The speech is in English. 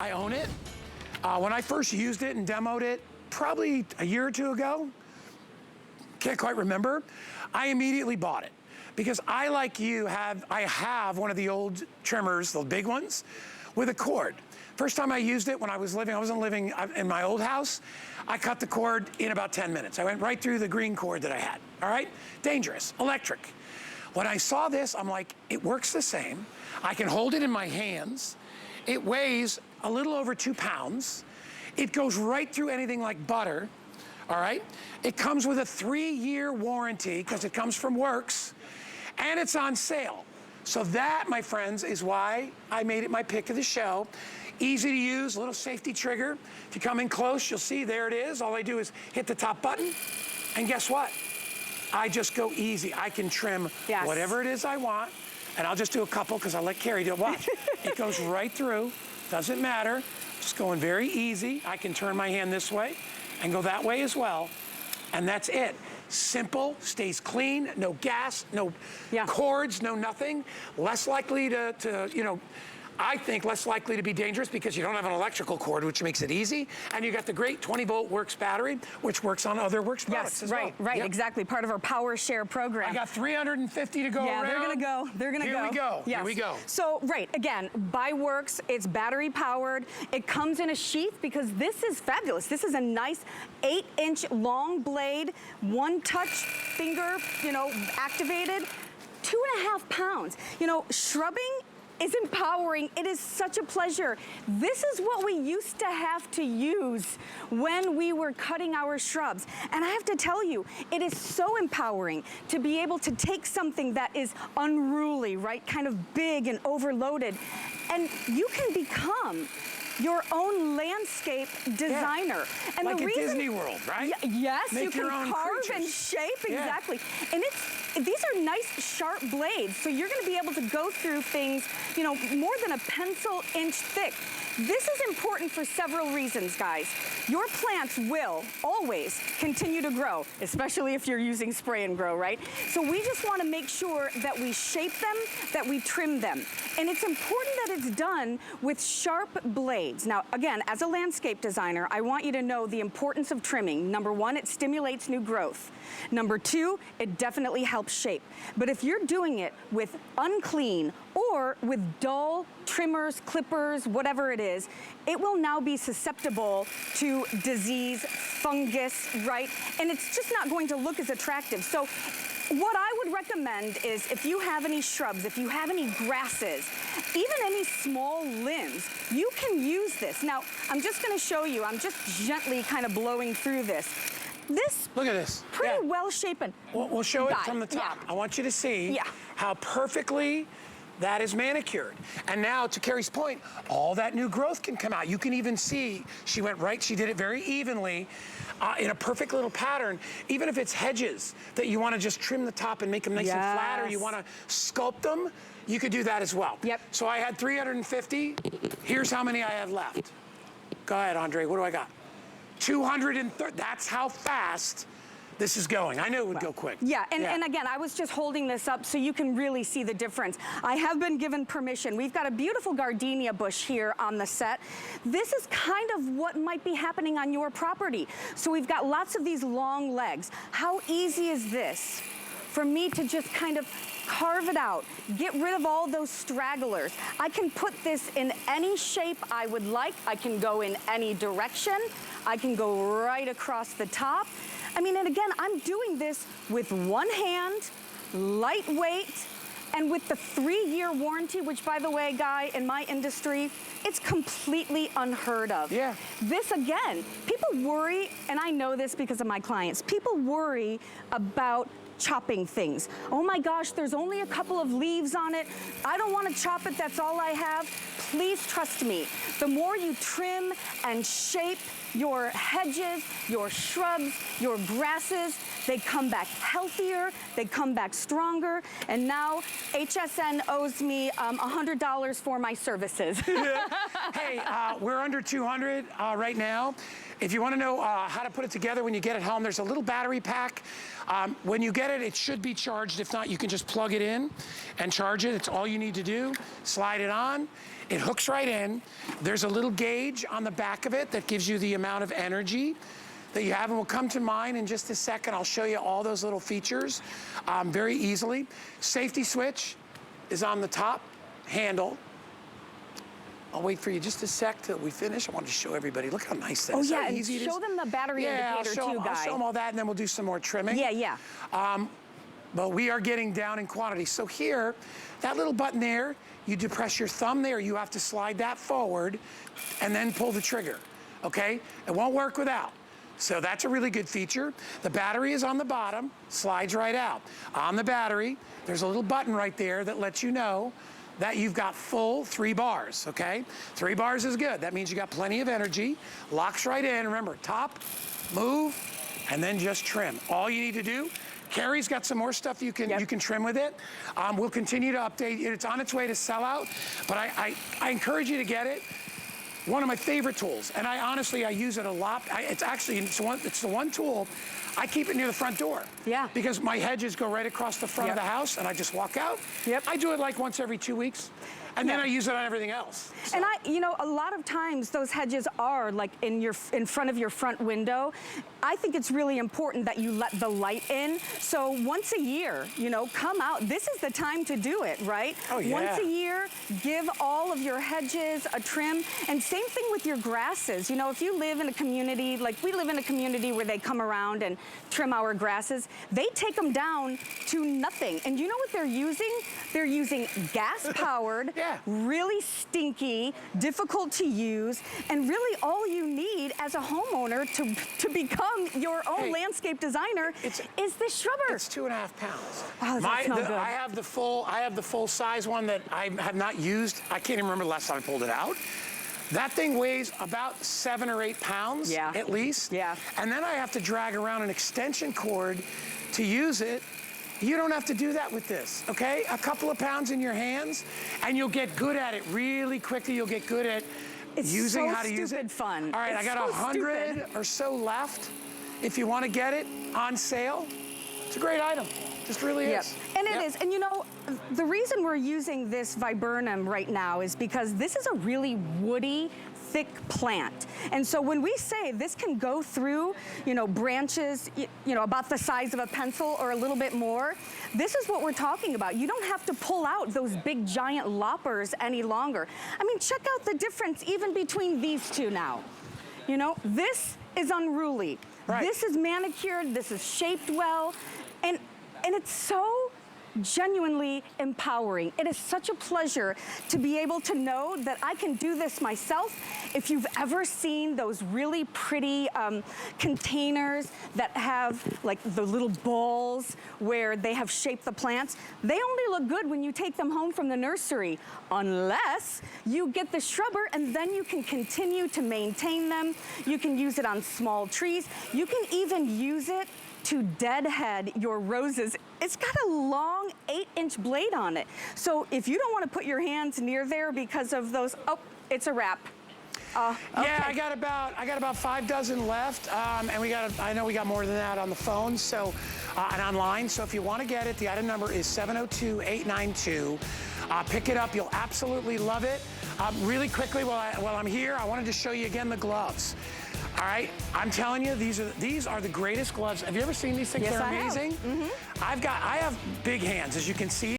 I own it. When I first used it and demoed it, probably a year or two ago, can't quite remember, I immediately bought it. Because I, like you, I have one of the old trimmers, the big ones, with a cord. First time I used it when I wasn't living in my old house, I cut the cord in about 10 minutes. I went right through the green cord that I had, all right? Dangerous, electric. When I saw this, I'm like, it works the same. I can hold it in my hands. It weighs a little over 2 pounds. It goes right through anything like butter, all right? It comes with a 3-year warranty because it comes from Worx, and it's on sale. So that, my friends, is why I made it my pick of the show. Easy to use, little safety trigger. If you come in close, you'll see there it is. All I do is hit the top button, and guess what? I just go easy. I can trim whatever it is I want, and I'll just do a couple because I'll let Carrie do it. Watch. It goes right through, doesn't matter. Just going very easy. I can turn my hand this way and go that way as well, and that's it. Simple, stays clean, no gas, no cords, no nothing. Less likely to you know, I think less likely to be dangerous because you don't have an electrical cord, which makes it easy. And you got the great 20-volt Worx battery, which works on other Worx products as well. Right, exactly. Part of our power share program. I got 350 to go around. Yeah, they're gonna go. They're gonna go. Here we go. Yes. Here we go. So, right, again, by Worx, it's battery powered. It comes in a sheath because this is fabulous. This is a nice 8-inch long blade, one touch finger, you know, activated, 2.5 pounds. You know, shrubbing is empowering. It is such a pleasure. This is what we used to have to use when we were cutting our shrubs. And I have to tell you, it is so empowering to be able to take something that is unruly, right? Kind of big and overloaded. And you can become your own landscape designer. And like the reason, Disney World, right? Yes, Make you can your own carve creatures. and shape, exactly. And these are nice, sharp blades, so you're gonna be able to go through things, you know, more than a pencil inch thick. This is important for several reasons, guys. Your plants will always continue to grow, especially if you're using spray and grow, right? So we just wanna make sure that we shape them, that we trim them. And it's important that it's done with sharp blades. Now, again, as a landscape designer, I want you to know the importance of trimming. Number one, it stimulates new growth. Number two, it definitely helps shape. But if you're doing it with unclean or with dull trimmers, clippers, whatever it is, it will now be susceptible to disease, fungus, right? And it's just not going to look as attractive. So what I would recommend is if you have any shrubs, if you have any grasses, even any small limbs, you can use this. Now, I'm just gonna show you, I'm just gently kind of blowing through this. This, look at this. Pretty well shapen. We'll show it from the top. I want you to see how perfectly that is manicured. And now, to Carrie's point, all that new growth can come out. You can even see, she went right, she did it very evenly, in a perfect little pattern. Even if it's hedges that you wanna just trim the top and make them nice and flat, or you wanna sculpt them, you could do that as well. So I had 350. Here's how many I have left. Go ahead, Andre, what do I got? 230, that's how fast this is going. I knew it would go quick. And again, I was just holding this up so you can really see the difference. I have been given permission. We've got a beautiful gardenia bush here on the set. This is kind of what might be happening on your property. So we've got lots of these long legs. How easy is this for me to just kind of carve it out, get rid of all those stragglers? I can put this in any shape I would like. I can go in any direction. I can go right across the top. I mean, and again, I'm doing this with one hand, lightweight, and with the 3-year warranty, which, by the way, Guy, in my industry, it's completely unheard of. This, again, people worry, and I know this because of my clients, people worry about chopping things. Oh my gosh, there's only a couple of leaves on it. I don't want to chop it, that's all I have. Please trust me. The more you trim and shape your hedges, your shrubs, your grasses, they come back healthier, they come back stronger, and now HSN owes me $100 for my services. Hey, we're under 200 right now. If you want to know how to put it together when you get it home, there's a little battery pack. When you get get it, it should be charged. If not, you can just plug it in and charge it. It's all you need to do. Slide it on. It hooks right in. There's a little gauge on the back of it that gives you the amount of energy that you have, and we'll come to mine in just a second. I'll show you all those little features very easily. Safety switch is on the top handle. I'll wait for you just a sec till we finish. I want to show everybody. Look how nice that is. Oh, yeah, How and easy it show is. them the battery indicator too, Guy. I'll show them all that, and then we'll do some more trimming. Yeah. But we are getting down in quantity. So here, that little button there, you depress your thumb there. You have to slide that forward and then pull the trigger, okay? It won't work without. So that's a really good feature. The battery is on the bottom, slides right out. On the battery, there's a little button right there that lets you know that you've got full 3 bars, okay? 3 bars is good. That means you got plenty of energy. Locks right in. Remember, top, move, and then just trim. All you need to do. Carrie's got some more stuff you can trim with it. We'll continue to update it. It's on its way to sell out, but I encourage you to get it. One of my favorite tools, and I honestly use it a lot. It's the one tool. I keep it near the front door. Yeah. Because my hedges go right across the front of the house, and I just walk out. Yep. I do it like once every 2 weeks, and then I use it on everything else. So. And a lot of times those hedges are like in front of your front window. I think it's really important that you let the light in. So once a year, come out. This is the time to do it, right? Oh, yeah. Once a year, give all of your hedges a trim. And same thing with your grasses. If you live in a community, like we live in a community where they come around and trim our grasses, they take them down to nothing. And you know what they're using? They're using gas-powered, really stinky, difficult to use, and really all you need as a homeowner to become your own landscape designer is this shrubber. It's 2.5 pounds. Oh, that's not good. I have the full size one that I have not used. I can't even remember the last time I pulled it out. That thing weighs about 7 or 8 pounds at least. Yeah. And then I have to drag around an extension cord to use it. You don't have to do that with this, okay? A couple of pounds in your hands, and you'll get good at it really quickly. You'll get good at using how to use it. It's so stupid fun. All right, I got 100 or so left. If you want to get it on sale, it's a great item. Just really is. And it is. And the reason we're using this viburnum right now is because this is a really woody, thick plant. And so when we say this can go through, branches, about the size of a pencil or a little bit more, this is what we're talking about. You don't have to pull out those big giant loppers any longer. I mean, check out the difference even between these two now. This is unruly. Right. This is manicured, this is shaped well, and it's so genuinely empowering. It is such a pleasure to be able to know that I can do this myself. If you've ever seen those really pretty containers that have like the little balls where they have shaped the plants, they only look good when you take them home from the nursery, unless you get the shrubber and then you can continue to maintain them. You can use it on small trees. You can even use it to deadhead your roses. It's got a long 8-inch blade on it. So if you don't want to put your hands near there because of those, it's a wrap. Okay. Yeah, I got about 5 dozen left, and I know we got more than that on the phone, so and online. So if you want to get it, the item number is 702-892. Pick it up. You'll absolutely love it. Really quickly, while I'm here, I wanted to show you again the gloves. All right, I'm telling you, these are the greatest gloves. Have you ever seen these things? Yes, They're amazing. I have. I have big hands, as you can see.